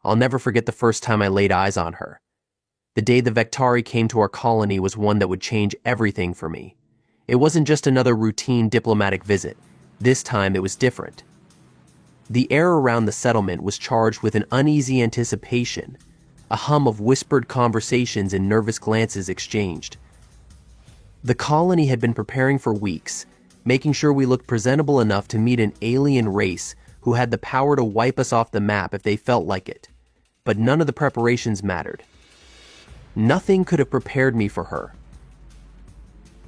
I'll never forget the first time I laid eyes on her. The day the Vectari came to our colony was one that would change everything for me. It wasn't just another routine diplomatic visit. This time it was different. The air around the settlement was charged with an uneasy anticipation, a hum of whispered conversations and nervous glances exchanged. The colony had been preparing for weeks, making sure we looked presentable enough to meet an alien race who had the power to wipe us off the map if they felt like it. But none of the preparations mattered. Nothing could have prepared me for her.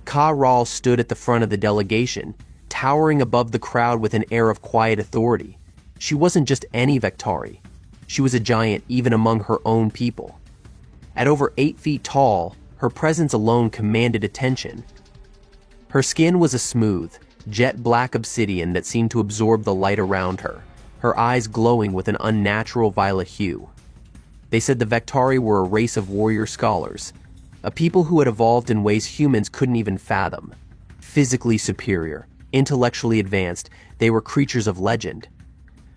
Ka stood at the front of the delegation, towering above the crowd with an air of quiet authority. She wasn't just any Vectari. She was a giant even among her own people. At over 8 feet tall, her presence alone commanded attention. Her skin was a smooth, jet-black obsidian that seemed to absorb the light around her, her eyes glowing with an unnatural violet hue. They said the Vectari were a race of warrior scholars, a people who had evolved in ways humans couldn't even fathom. Physically superior, intellectually advanced, they were creatures of legend.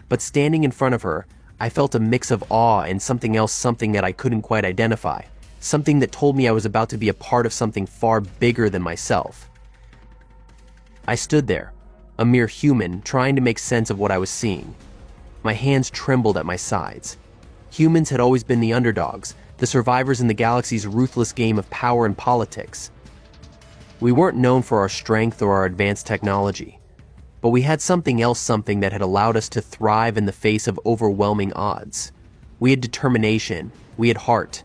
But standing in front of her, I felt a mix of awe and something else, something that I couldn't quite identify, something that told me I was about to be a part of something far bigger than myself. I stood there, a mere human, trying to make sense of what I was seeing. My hands trembled at my sides. Humans had always been the underdogs, the survivors in the galaxy's ruthless game of power and politics. We weren't known for our strength or our advanced technology, but we had something else, something that had allowed us to thrive in the face of overwhelming odds. We had determination, we had heart,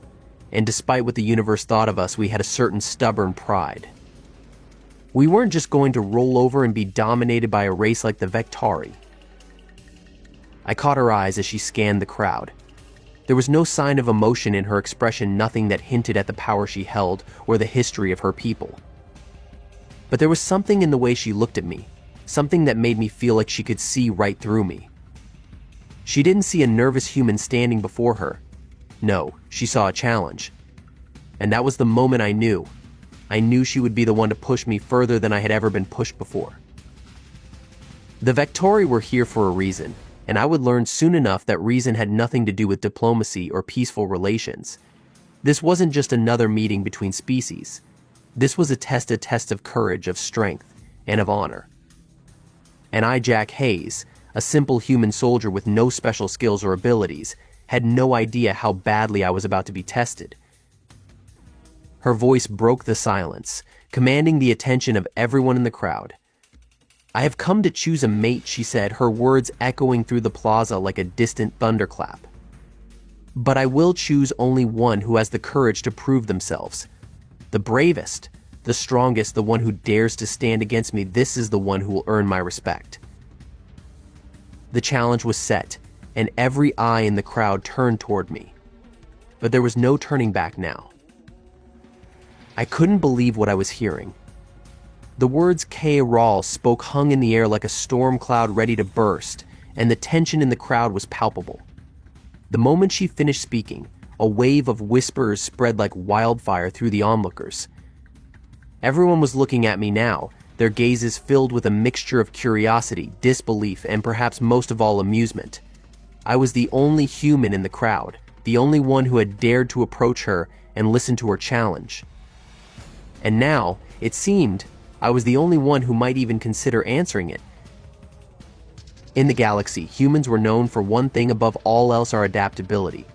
and despite what the universe thought of us, we had a certain stubborn pride. We weren't just going to roll over and be dominated by a race like the Vectari. I caught her eyes as she scanned the crowd. There was no sign of emotion in her expression, nothing that hinted at the power she held or the history of her people. But there was something in the way she looked at me, something that made me feel like she could see right through me. She didn't see a nervous human standing before her. No, she saw a challenge. And that was the moment I knew. I knew she would be the one to push me further than I had ever been pushed before. The Vectari were here for a reason, and I would learn soon enough that reason had nothing to do with diplomacy or peaceful relations. This wasn't just another meeting between species. This was a test of courage, of strength, and of honor. And I, Jack Hayes, a simple human soldier with no special skills or abilities, had no idea how badly I was about to be tested. Her voice broke the silence, commanding the attention of everyone in the crowd. "I have come to choose a mate," she said, her words echoing through the plaza like a distant thunderclap. "But I will choose only one who has the courage to prove themselves. The bravest, the strongest, the one who dares to stand against me. This is the one who will earn my respect." The challenge was set, and every eye in the crowd turned toward me. But there was no turning back now. I couldn't believe what I was hearing. The words Ka spoke hung in the air like a storm cloud ready to burst, and the tension in the crowd was palpable. The moment she finished speaking, a wave of whispers spread like wildfire through the onlookers. Everyone was looking at me now, their gazes filled with a mixture of curiosity, disbelief, and perhaps most of all amusement. I was the only human in the crowd, the only one who had dared to approach her and listen to her challenge. And now, it seemed, I was the only one who might even consider answering it. In the galaxy, humans were known for one thing above all else: our adaptability.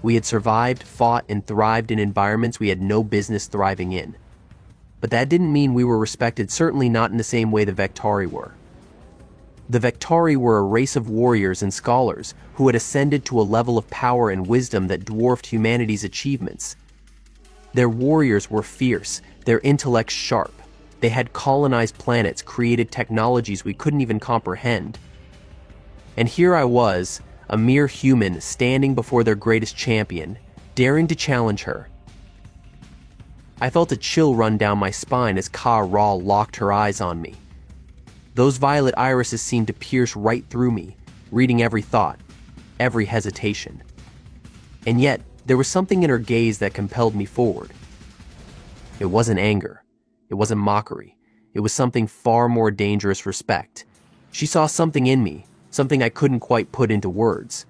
We had survived, fought, and thrived in environments we had no business thriving in. But that didn't mean we were respected, certainly not in the same way the Vectari were. The Vectari were a race of warriors and scholars who had ascended to a level of power and wisdom that dwarfed humanity's achievements. Their warriors were fierce, their intellects sharp. They had colonized planets, created technologies we couldn't even comprehend. And here I was, a mere human, standing before their greatest champion, daring to challenge her. I felt a chill run down my spine as Ka locked her eyes on me. Those violet irises seemed to pierce right through me, reading every thought, every hesitation. And yet, there was something in her gaze that compelled me forward. It wasn't anger. It wasn't mockery. It was something far more dangerous: respect. She saw something in me, something I couldn't quite put into words.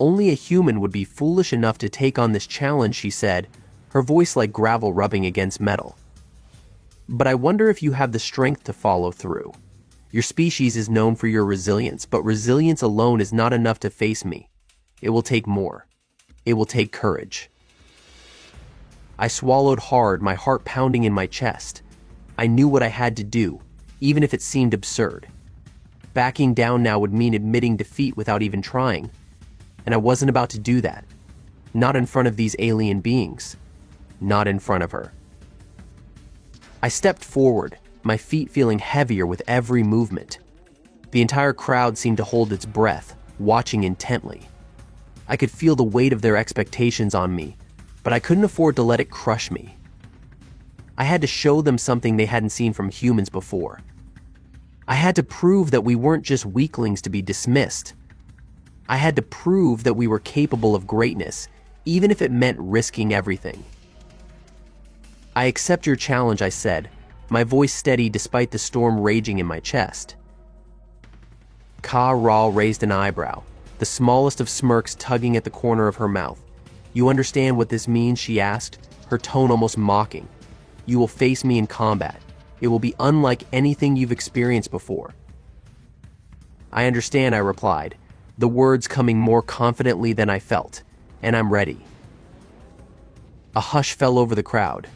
Only a human would be foolish enough to take on this challenge, she said, her voice like gravel rubbing against metal. But I wonder if you have the strength to follow through. Your species is known for your resilience, but resilience alone is not enough to face me. It will take more. It will take courage. I swallowed hard, my heart pounding in my chest. I knew what I had to do, even if it seemed absurd. Backing down now would mean admitting defeat without even trying, and I wasn't about to do that. Not in front of these alien beings. Not in front of her. I stepped forward, my feet feeling heavier with every movement. The entire crowd seemed to hold its breath, watching intently. I could feel the weight of their expectations on me, but I couldn't afford to let it crush me. I had to show them something they hadn't seen from humans before. I had to prove that we weren't just weaklings to be dismissed. I had to prove that we were capable of greatness, even if it meant risking everything. I accept your challenge, I said, my voice steady despite the storm raging in my chest. Ka-Ra raised an eyebrow, the smallest of smirks tugging at the corner of her mouth. You understand what this means, she asked, her tone almost mocking. You will face me in combat. It will be unlike anything you've experienced before. I understand, I replied, the words coming more confidently than I felt, and I'm ready. A hush fell over the crowd.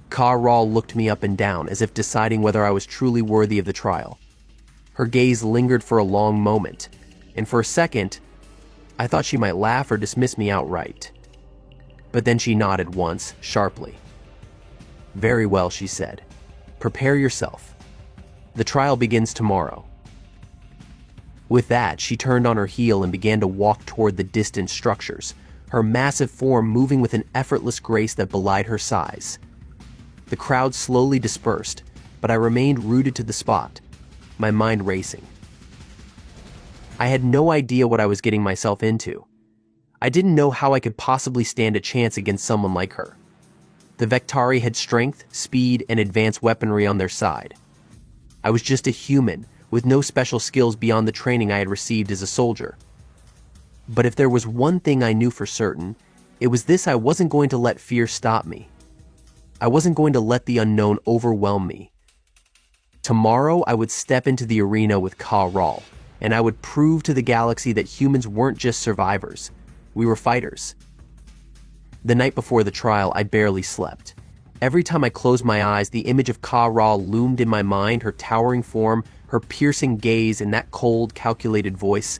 Ka-Ra looked me up and down as if deciding whether I was truly worthy of the trial. Her gaze lingered for a long moment, and for a second, I thought she might laugh or dismiss me outright. But then she nodded once, sharply. Very well, she said. Prepare yourself. The trial begins tomorrow. With that, she turned on her heel and began to walk toward the distant structures, her massive form moving with an effortless grace that belied her size. The crowd slowly dispersed, but I remained rooted to the spot, my mind racing. I had no idea what I was getting myself into. I didn't know how I could possibly stand a chance against someone like her. The Vektari had strength, speed, and advanced weaponry on their side. I was just a human, with no special skills beyond the training I had received as a soldier. But if there was one thing I knew for certain, it was this: I wasn't going to let fear stop me. I wasn't going to let the unknown overwhelm me. Tomorrow, I would step into the arena with Ka-Ra, and I would prove to the galaxy that humans weren't just survivors. We were fighters. The night before the trial, I barely slept. Every time I closed my eyes, the image of Ka-Ra loomed in my mind, her towering form, her piercing gaze, and that cold, calculated voice.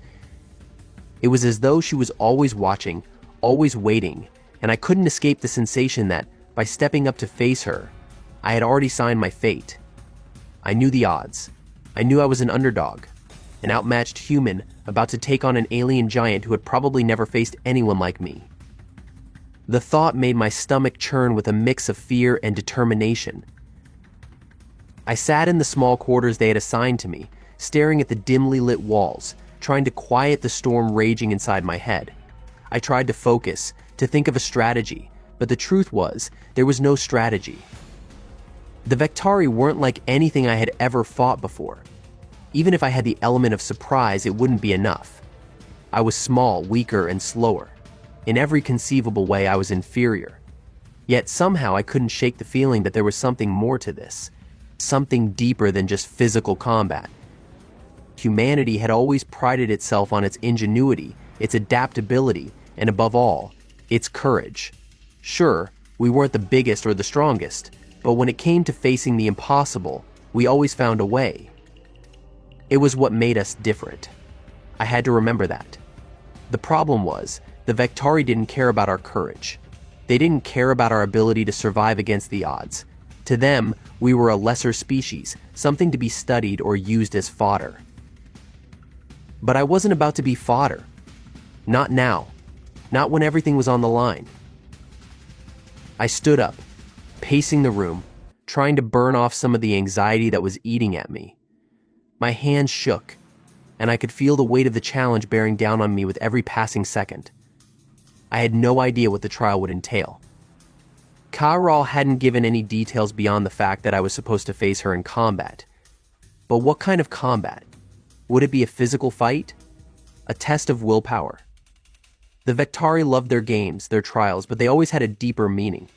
It was as though she was always watching, always waiting, and I couldn't escape the sensation that, by stepping up to face her, I had already signed my fate. I knew the odds. I knew I was an underdog, an outmatched human about to take on an alien giant who had probably never faced anyone like me. The thought made my stomach churn with a mix of fear and determination. I sat in the small quarters they had assigned to me, staring at the dimly lit walls, trying to quiet the storm raging inside my head. I tried to focus, to think of a strategy, but the truth was, there was no strategy. The Vektari weren't like anything I had ever fought before. Even if I had the element of surprise, it wouldn't be enough. I was small, weaker, and slower. In every conceivable way, I was inferior. Yet somehow I couldn't shake the feeling that there was something more to this, something deeper than just physical combat. Humanity had always prided itself on its ingenuity, its adaptability, and above all, its courage. Sure, we weren't the biggest or the strongest, but when it came to facing the impossible, we always found a way. It was what made us different. I had to remember that. The problem was, the Vektari didn't care about our courage. They didn't care about our ability to survive against the odds. To them, we were a lesser species, something to be studied or used as fodder. But I wasn't about to be fodder. Not now. Not when everything was on the line. I stood up, pacing the room, trying to burn off some of the anxiety that was eating at me. My hands shook, and I could feel the weight of the challenge bearing down on me with every passing second. I had no idea what the trial would entail. Ka-Ra hadn't given any details beyond the fact that I was supposed to face her in combat. But what kind of combat? Would it be a physical fight? A test of willpower? The Vectari loved their games, their trials, but they always had a deeper meaning.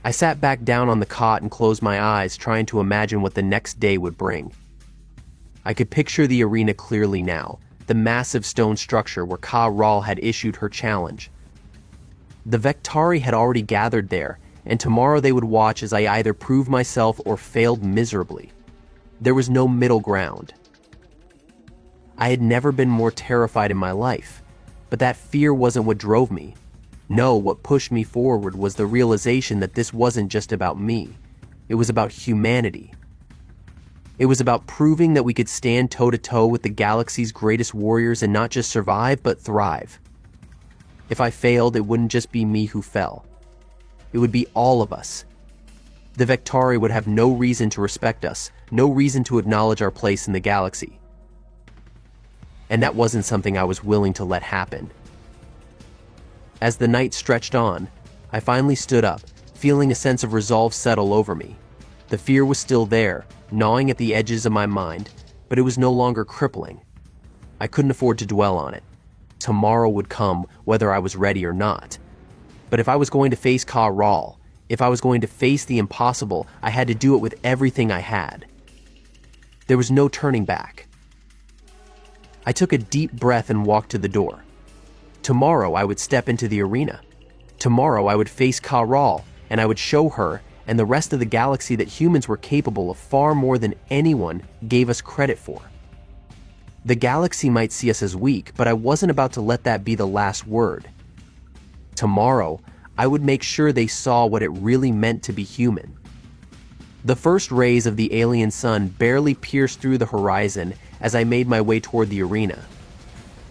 I sat back down on the cot and closed my eyes, trying to imagine what the next day would bring. I could picture the arena clearly now, the massive stone structure where Ka-Ral had issued her challenge. The Vectari had already gathered there, and tomorrow they would watch as I either proved myself or failed miserably. There was no middle ground. I had never been more terrified in my life, but that fear wasn't what drove me. No, what pushed me forward was the realization that this wasn't just about me. It was about humanity. It was about proving that we could stand toe-to-toe with the galaxy's greatest warriors and not just survive, but thrive. If I failed, it wouldn't just be me who fell. It would be all of us. The Vectari would have no reason to respect us, no reason to acknowledge our place in the galaxy. And that wasn't something I was willing to let happen. As the night stretched on, I finally stood up, feeling a sense of resolve settle over me. The fear was still there, gnawing at the edges of my mind, but it was no longer crippling. I couldn't afford to dwell on it. Tomorrow would come, whether I was ready or not. But if I was going to face Ka-Ral, if I was going to face the impossible, I had to do it with everything I had. There was no turning back. I took a deep breath and walked to the door. Tomorrow I would step into the arena. Tomorrow I would face Ka-Ral, and I would show her and the rest of the galaxy that humans were capable of far more than anyone gave us credit for. The galaxy might see us as weak, but I wasn't about to let that be the last word. Tomorrow, I would make sure they saw what it really meant to be human. The first rays of the alien sun barely pierced through the horizon as I made my way toward the arena.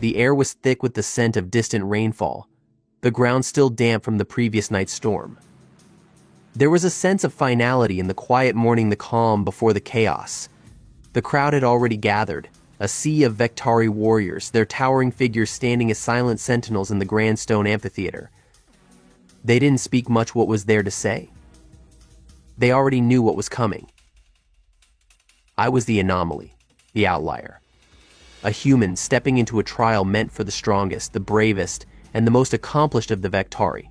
The air was thick with the scent of distant rainfall, the ground still damp from the previous night's storm. There was a sense of finality in the quiet mourning the calm before the chaos. The crowd had already gathered, a sea of Vectari warriors, their towering figures standing as silent sentinels in the grand stone amphitheater. They didn't speak much what was there to say. They already knew what was coming. I was the anomaly, the outlier. A human stepping into a trial meant for the strongest, the bravest, and the most accomplished of the Vectari.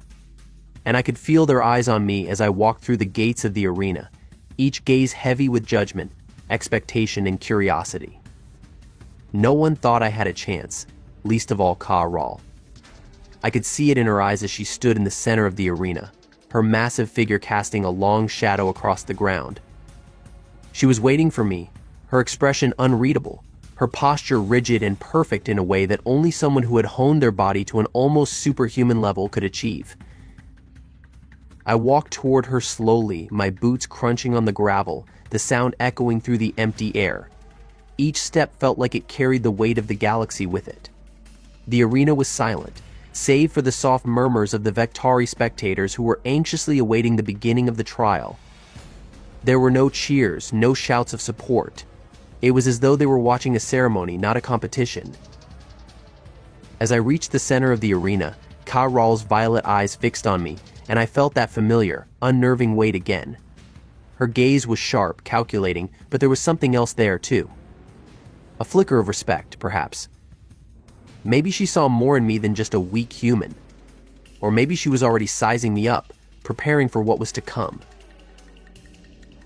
And I could feel their eyes on me as I walked through the gates of the arena, each gaze heavy with judgment, expectation, and curiosity. No one thought I had a chance, least of all Ka-Ral. I could see it in her eyes as she stood in the center of the arena, her massive figure casting a long shadow across the ground. She was waiting for me, her expression unreadable, her posture rigid and perfect in a way that only someone who had honed their body to an almost superhuman level could achieve. I walked toward her slowly, my boots crunching on the gravel, the sound echoing through the empty air. Each step felt like it carried the weight of the galaxy with it. The arena was silent, save for the soft murmurs of the Vectari spectators who were anxiously awaiting the beginning of the trial. There were no cheers, no shouts of support. It was as though they were watching a ceremony, not a competition. As I reached the center of the arena, Ka-Ral's violet eyes fixed on me, and I felt that familiar, unnerving weight again. Her gaze was sharp, calculating, but there was something else there, too. A flicker of respect, perhaps. Maybe she saw more in me than just a weak human. Or maybe she was already sizing me up, preparing for what was to come.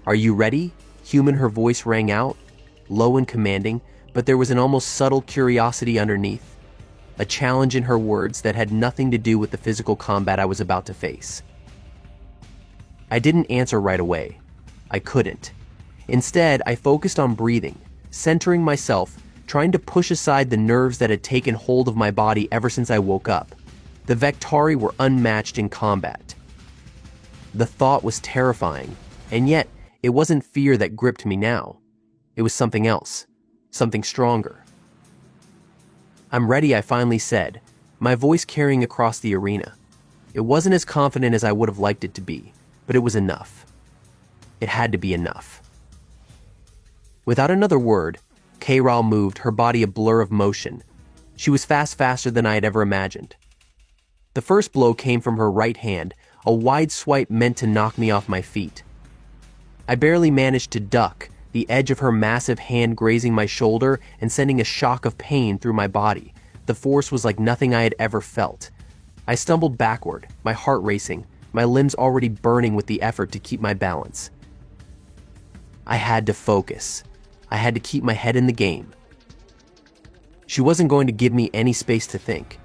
"Are you ready?" Human, her voice rang out, low and commanding, but there was an almost subtle curiosity underneath. A challenge in her words that had nothing to do with the physical combat I was about to face. I didn't answer right away. I couldn't. Instead, I focused on breathing, centering myself, trying to push aside the nerves that had taken hold of my body ever since I woke up. The Vectari were unmatched in combat. The thought was terrifying, and yet it wasn't fear that gripped me now. It was something else, something stronger. "I'm ready," I finally said, my voice carrying across the arena. It wasn't as confident as I would have liked it to be, but it was enough. It had to be enough. Without another word, Ka-Ral moved, her body a blur of motion. She was faster than I had ever imagined. The first blow came from her right hand, a wide swipe meant to knock me off my feet. I barely managed to duck, the edge of her massive hand grazing my shoulder and sending a shock of pain through my body, The force was like nothing I had ever felt. I stumbled backward, my heart racing, my limbs already burning with the effort to keep my balance. I had to focus. I had to keep my head in the game. She wasn't going to give me any space to think.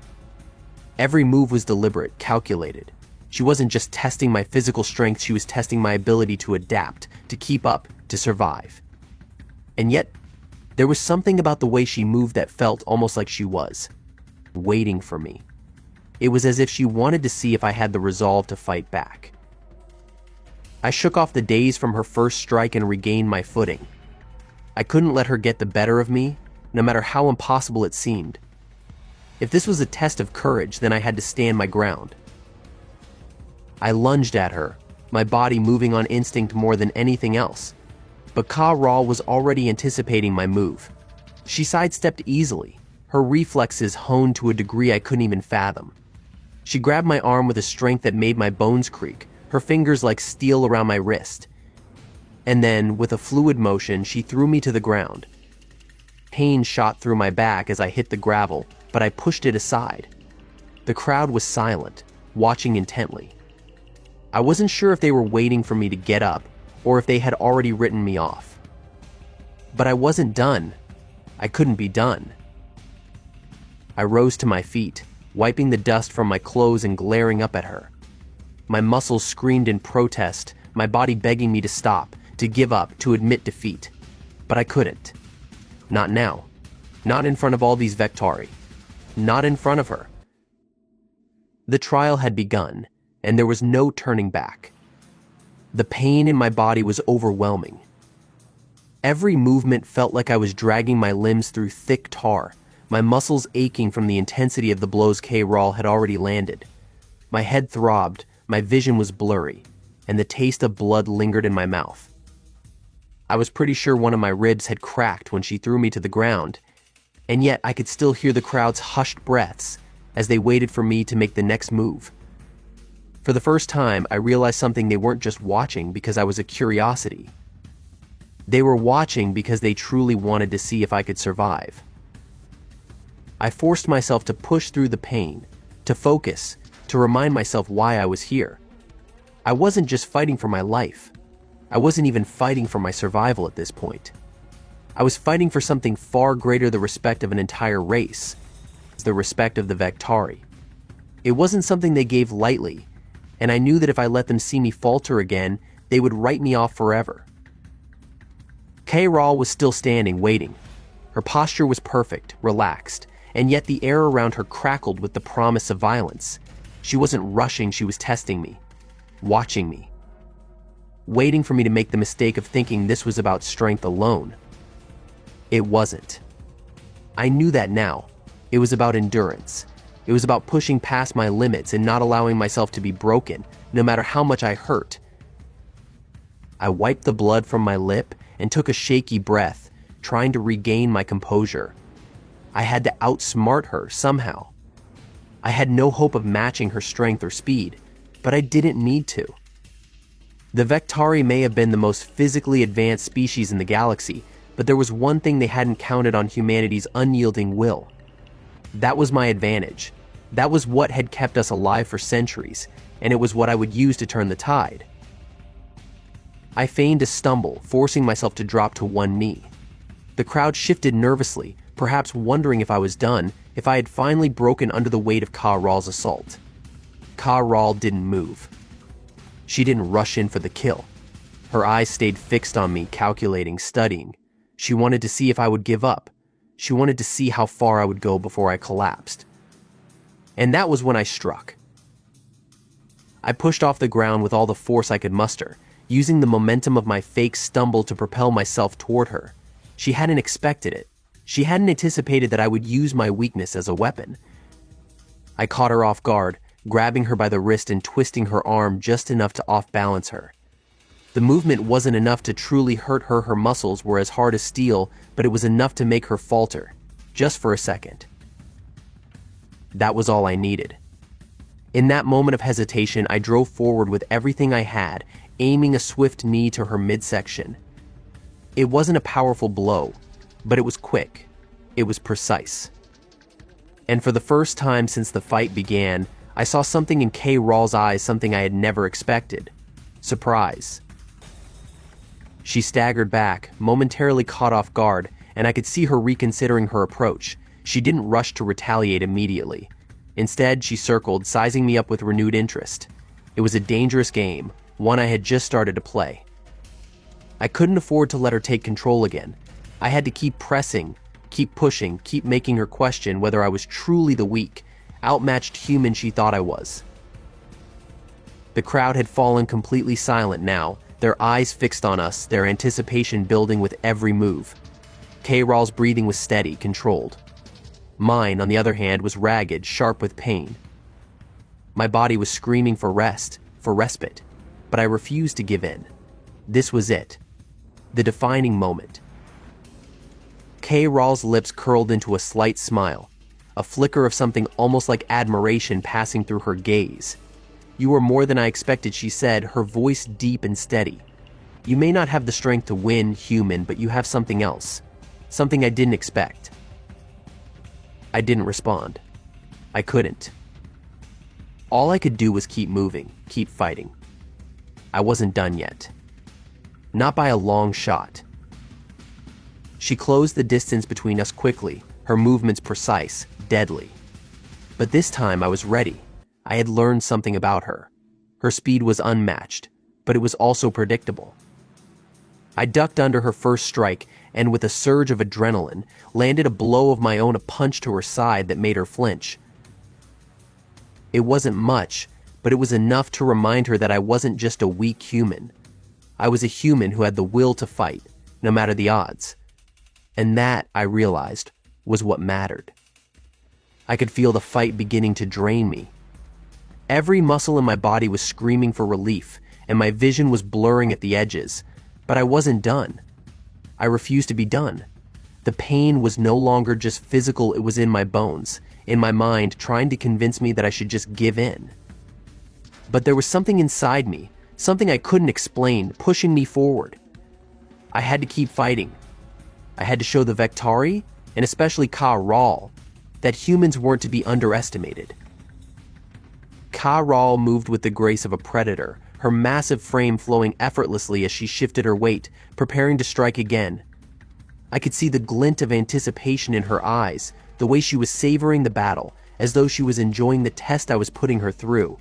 Every move was deliberate, calculated. She wasn't just testing my physical strength, she was testing my ability to adapt, to keep up, to survive. And yet, there was something about the way she moved that felt almost like she was waiting for me. It was as if she wanted to see if I had the resolve to fight back. I shook off the daze from her first strike and regained my footing. I couldn't let her get the better of me, no matter how impossible it seemed. If this was a test of courage, then I had to stand my ground. I lunged at her, my body moving on instinct more than anything else. But Ka-Ra was already anticipating my move. She sidestepped easily, her reflexes honed to a degree I couldn't even fathom. She grabbed my arm with a strength that made my bones creak, her fingers like steel around my wrist. And then, with a fluid motion, she threw me to the ground. Pain shot through my back as I hit the gravel, but I pushed it aside. The crowd was silent, watching intently. I wasn't sure if they were waiting for me to get up, or if they had already written me off. But I wasn't done. I couldn't be done. I rose to my feet, wiping the dust from my clothes and glaring up at her. My muscles screamed in protest, my body begging me to stop, to give up, to admit defeat. But I couldn't. Not now. Not in front of all these Vectari. Not in front of her. The trial had begun, and there was no turning back. The pain in my body was overwhelming. Every movement felt like I was dragging my limbs through thick tar, my muscles aching from the intensity of the blows Ka-Ra had already landed. My head throbbed, my vision was blurry, and the taste of blood lingered in my mouth. I was pretty sure one of my ribs had cracked when she threw me to the ground, and yet I could still hear the crowd's hushed breaths as they waited for me to make the next move. For the first time, I realized something: they weren't just watching because I was a curiosity. They were watching because they truly wanted to see if I could survive. I forced myself to push through the pain, to focus, to remind myself why I was here. I wasn't just fighting for my life. I wasn't even fighting for my survival at this point. I was fighting for something far greater: the respect of an entire race, the respect of the Vectari. It wasn't something they gave lightly, and I knew that if I let them see me falter again, they would write me off forever. Ka-Ra was still standing, waiting. Her posture was perfect, relaxed, and yet the air around her crackled with the promise of violence. She wasn't rushing, she was testing me, watching me, waiting for me to make the mistake of thinking this was about strength alone. It wasn't. I knew that now. It was about endurance. It was about pushing past my limits and not allowing myself to be broken, no matter how much I hurt. I wiped the blood from my lip and took a shaky breath, trying to regain my composure. I had to outsmart her somehow. I had no hope of matching her strength or speed, but I didn't need to. The Vectari may have been the most physically advanced species in the galaxy, but there was one thing they hadn't counted on: humanity's unyielding will. That was my advantage. That was what had kept us alive for centuries, and it was what I would use to turn the tide. I feigned a stumble, forcing myself to drop to one knee. The crowd shifted nervously, perhaps wondering if I was done, if I had finally broken under the weight of Ka-Ra's assault. Ka-Ra didn't move. She didn't rush in for the kill. Her eyes stayed fixed on me, calculating, studying. She wanted to see if I would give up. She wanted to see how far I would go before I collapsed. And that was when I struck. I pushed off the ground with all the force I could muster, using the momentum of my fake stumble to propel myself toward her. She hadn't expected it. She hadn't anticipated that I would use my weakness as a weapon. I caught her off guard, grabbing her by the wrist and twisting her arm just enough to off-balance her. The movement wasn't enough to truly hurt her. Her muscles were as hard as steel, but it was enough to make her falter, just for a second. That was all I needed. In that moment of hesitation, I drove forward with everything I had, aiming a swift knee to her midsection. It wasn't a powerful blow, but it was quick. It was precise. And for the first time since the fight began, I saw something in Kay Rawl's eyes, something I had never expected. Surprise. She staggered back, momentarily caught off guard, and I could see her reconsidering her approach. She didn't rush to retaliate immediately. Instead, she circled, sizing me up with renewed interest. It was a dangerous game, one I had just started to play. I couldn't afford to let her take control again. I had to keep pressing, keep pushing, keep making her question whether I was truly the weak, outmatched human she thought I was. The crowd had fallen completely silent now, their eyes fixed on us, their anticipation building with every move. Kay Rawl's breathing was steady, controlled. Mine, on the other hand, was ragged, sharp with pain. My body was screaming for rest, for respite, but I refused to give in. This was it. The defining moment. Kay Rawl's lips curled into a slight smile, a flicker of something almost like admiration passing through her gaze. "You are more than I expected," she said, her voice deep and steady. "You may not have the strength to win, human, but you have something else. Something I didn't expect." I didn't respond. I couldn't. All I could do was keep moving, keep fighting. I wasn't done yet. Not by a long shot. She closed the distance between us quickly, her movements precise, deadly. But this time I was ready. I had learned something about her. Her speed was unmatched, but it was also predictable. I ducked under her first strike and, with a surge of adrenaline, landed a blow of my own, a punch to her side that made her flinch. It wasn't much, but it was enough to remind her that I wasn't just a weak human. I was a human who had the will to fight, no matter the odds. And that, I realized, was what mattered. I could feel the fight beginning to drain me. Every muscle in my body was screaming for relief, and my vision was blurring at the edges. But I wasn't done. I refused to be done. The pain was no longer just physical, it was in my bones, in my mind, trying to convince me that I should just give in. But there was something inside me, something I couldn't explain, pushing me forward. I had to keep fighting. I had to show the Vektari, and especially Kay Rawl, that humans weren't to be underestimated. Kay Rawl moved with the grace of a predator, her massive frame flowing effortlessly as she shifted her weight, preparing to strike again. I could see the glint of anticipation in her eyes, the way she was savoring the battle, as though she was enjoying the test I was putting her through.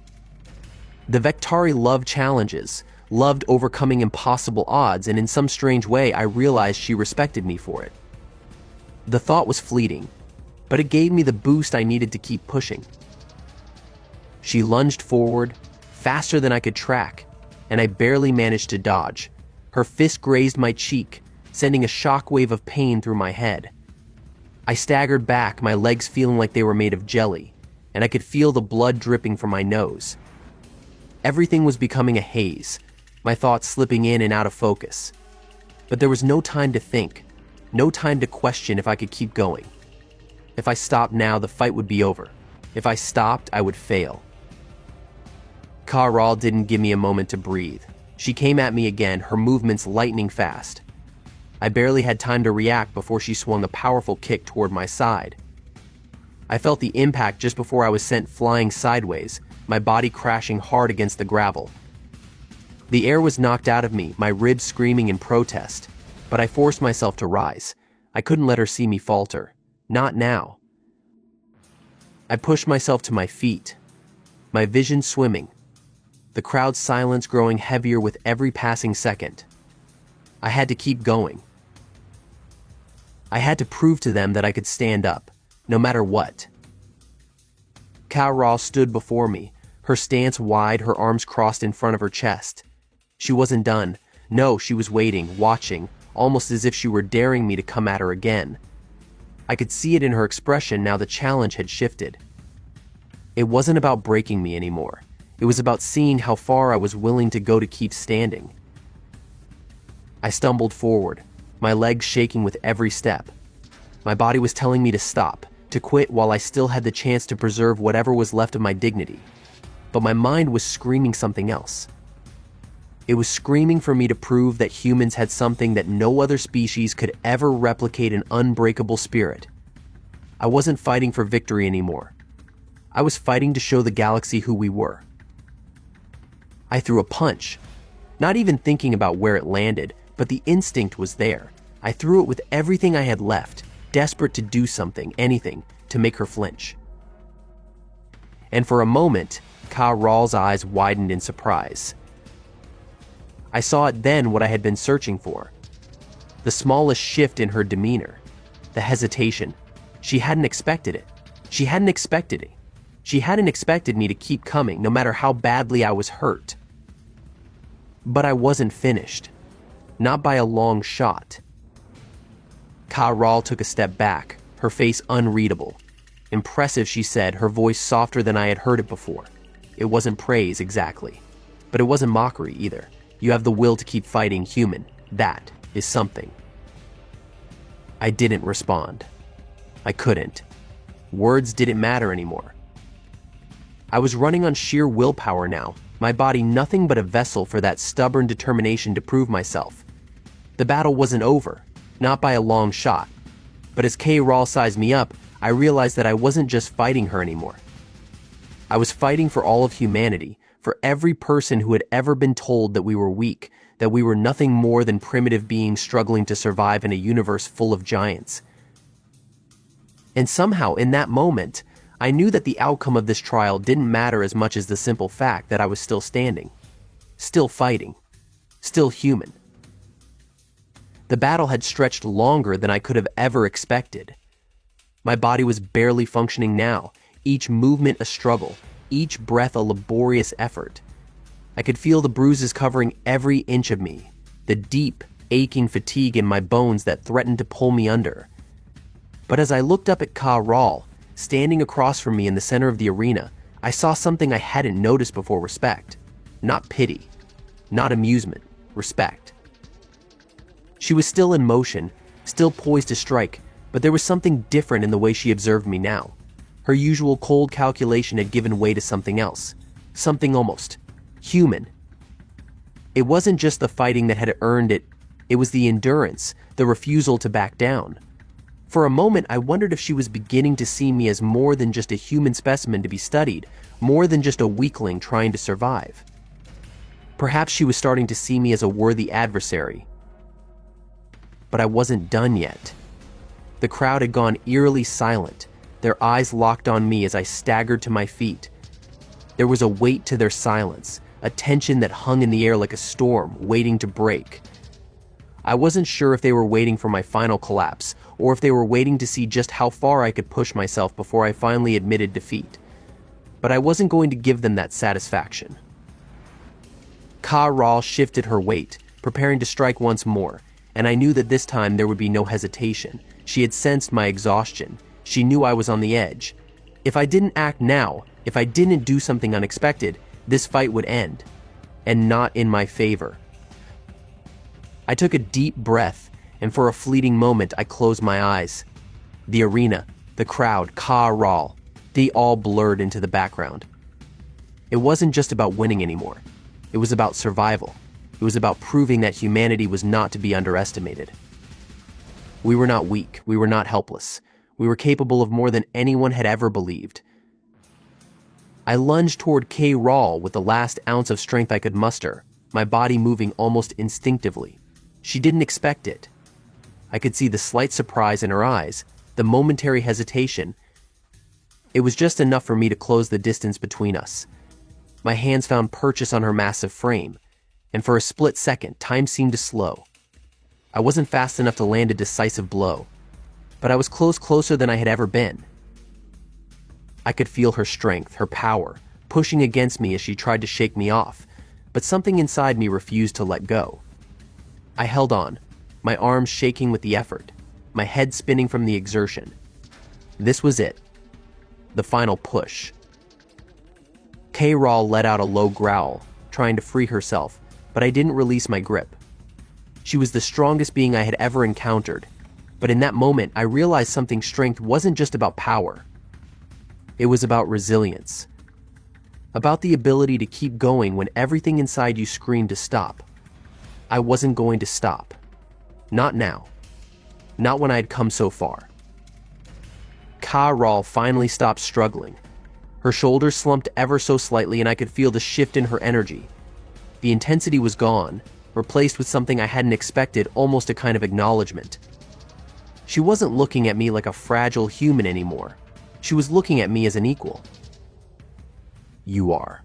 The Vektari loved challenges, loved overcoming impossible odds, and in some strange way I realized she respected me for it. The thought was fleeting, but it gave me the boost I needed to keep pushing. She lunged forward, faster than I could track, and I barely managed to dodge. Her fist grazed my cheek, sending a shockwave of pain through my head. I staggered back, my legs feeling like they were made of jelly, and I could feel the blood dripping from my nose. Everything was becoming a haze, my thoughts slipping in and out of focus. But there was no time to think, no time to question if I could keep going. If I stopped now, the fight would be over. If I stopped, I would fail. Kay Rawl didn't give me a moment to breathe. She came at me again, her movements lightning fast. I barely had time to react before she swung a powerful kick toward my side. I felt the impact just before I was sent flying sideways, my body crashing hard against the gravel. The air was knocked out of me, my ribs screaming in protest, but I forced myself to rise. I couldn't let her see me falter. Not now. I pushed myself to my feet, my vision swimming, the crowd's silence growing heavier with every passing second. I had to keep going. I had to prove to them that I could stand up, no matter what. Kay Rawl stood before me, her stance wide, her arms crossed in front of her chest. She wasn't done. No, she was waiting, watching, almost as if she were daring me to come at her again. I could see it in her expression now the challenge had shifted. It wasn't about breaking me anymore. It was about seeing how far I was willing to go to keep standing. I stumbled forward, my legs shaking with every step. My body was telling me to stop, to quit while I still had the chance to preserve whatever was left of my dignity. But my mind was screaming something else. It was screaming for me to prove that humans had something that no other species could ever replicate, an unbreakable spirit. I wasn't fighting for victory anymore. I was fighting to show the galaxy who we were. I threw a punch, not even thinking about where it landed, but the instinct was there. I threw it with everything I had left, desperate to do something, anything, to make her flinch. And for a moment, Ka-Ral's eyes widened in surprise. I saw it then, what I had been searching for. The smallest shift in her demeanor. The hesitation. She hadn't expected it. She hadn't expected it. She hadn't expected me to keep coming, no matter how badly I was hurt. But I wasn't finished. Not by a long shot. Ka-Ral took a step back, her face unreadable. Impressive, she said, her voice softer than I had heard it before. It wasn't praise, exactly. But it wasn't mockery, either. You have the will to keep fighting, human. That is something. I didn't respond. I couldn't. Words didn't matter anymore. I was running on sheer willpower now, my body nothing but a vessel for that stubborn determination to prove myself. The battle wasn't over, not by a long shot. But as Ka-Ral sized me up, I realized that I wasn't just fighting her anymore. I was fighting for all of humanity, for every person who had ever been told that we were weak, that we were nothing more than primitive beings struggling to survive in a universe full of giants. And somehow, in that moment, I knew that the outcome of this trial didn't matter as much as the simple fact that I was still standing, still fighting, still human. The battle had stretched longer than I could have ever expected. My body was barely functioning now, each movement a struggle, each breath a laborious effort. I could feel the bruises covering every inch of me, the deep, aching fatigue in my bones that threatened to pull me under. But as I looked up at Ka-Ral, standing across from me in the center of the arena, I saw something I hadn't noticed before: respect. Not pity. Not amusement. Respect. She was still in motion, still poised to strike, but there was something different in the way she observed me now. Her usual cold calculation had given way to something else. Something almost human. It wasn't just the fighting that had earned it, it was the endurance, the refusal to back down. For a moment, I wondered if she was beginning to see me as more than just a human specimen to be studied, more than just a weakling trying to survive. Perhaps she was starting to see me as a worthy adversary. But I wasn't done yet. The crowd had gone eerily silent, their eyes locked on me as I staggered to my feet. There was a weight to their silence, a tension that hung in the air like a storm waiting to break. I wasn't sure if they were waiting for my final collapse, or if they were waiting to see just how far I could push myself before I finally admitted defeat. But I wasn't going to give them that satisfaction. Ka-Ral shifted her weight, preparing to strike once more, and I knew that this time there would be no hesitation. She had sensed my exhaustion. She knew I was on the edge. If I didn't act now, if I didn't do something unexpected, this fight would end, and not in my favor. I took a deep breath, and for a fleeting moment I closed my eyes. The arena, the crowd, Ka-Ral, they all blurred into the background. It wasn't just about winning anymore. It was about survival. It was about proving that humanity was not to be underestimated. We were not weak. We were not helpless. We were capable of more than anyone had ever believed. I lunged toward Ka-Ral with the last ounce of strength I could muster, my body moving almost instinctively. She didn't expect it. I could see the slight surprise in her eyes, the momentary hesitation. It was just enough for me to close the distance between us. My hands found purchase on her massive frame, and for a split second, time seemed to slow. I wasn't fast enough to land a decisive blow, but I was closer than I had ever been. I could feel her strength, her power, pushing against me as she tried to shake me off, but something inside me refused to let go. I held on, my arms shaking with the effort, my head spinning from the exertion. This was it. The final push. Ka-Ral let out a low growl, trying to free herself, but I didn't release my grip. She was the strongest being I had ever encountered, but in that moment I realized something. Strength wasn't just about power. It was about resilience. About the ability to keep going when everything inside you screamed to stop. I wasn't going to stop. Not now. Not when I had come so far. Ka finally stopped struggling. Her shoulders slumped ever so slightly and I could feel the shift in her energy. The intensity was gone, replaced with something I hadn't expected, almost a kind of acknowledgement. She wasn't looking at me like a fragile human anymore. She was looking at me as an equal. "You are."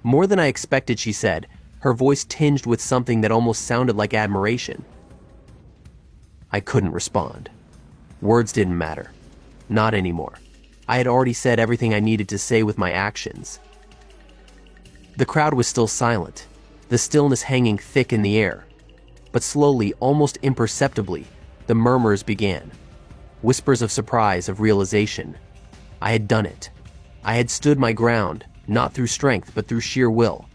More than I expected, she said, her voice tinged with something that almost sounded like admiration. I couldn't respond. Words didn't matter. Not anymore. I had already said everything I needed to say with my actions. The crowd was still silent, the stillness hanging thick in the air. But slowly, almost imperceptibly, the murmurs began. Whispers of surprise, of realization. I had done it. I had stood my ground, not through strength, but through sheer will.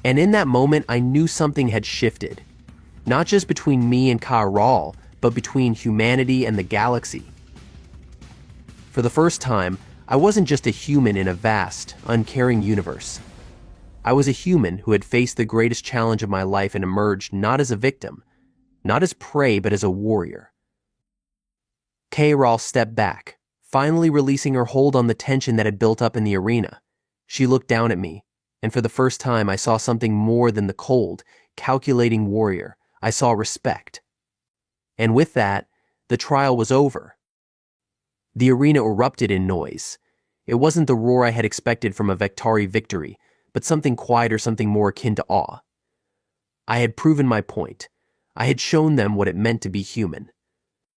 And in that moment, I knew something had shifted. Not just between me and Ka, but between humanity and the galaxy. For the first time, I wasn't just a human in a vast, uncaring universe. I was a human who had faced the greatest challenge of my life and emerged not as a victim, not as prey, but as a warrior. Ka stepped back, finally releasing her hold on the tension that had built up in the arena. She looked down at me, and for the first time I saw something more than the cold, calculating warrior. I saw respect. And with that, the trial was over. The arena erupted in noise. It wasn't the roar I had expected from a Vektari victory, but something quieter, something more akin to awe. I had proven my point. I had shown them what it meant to be human.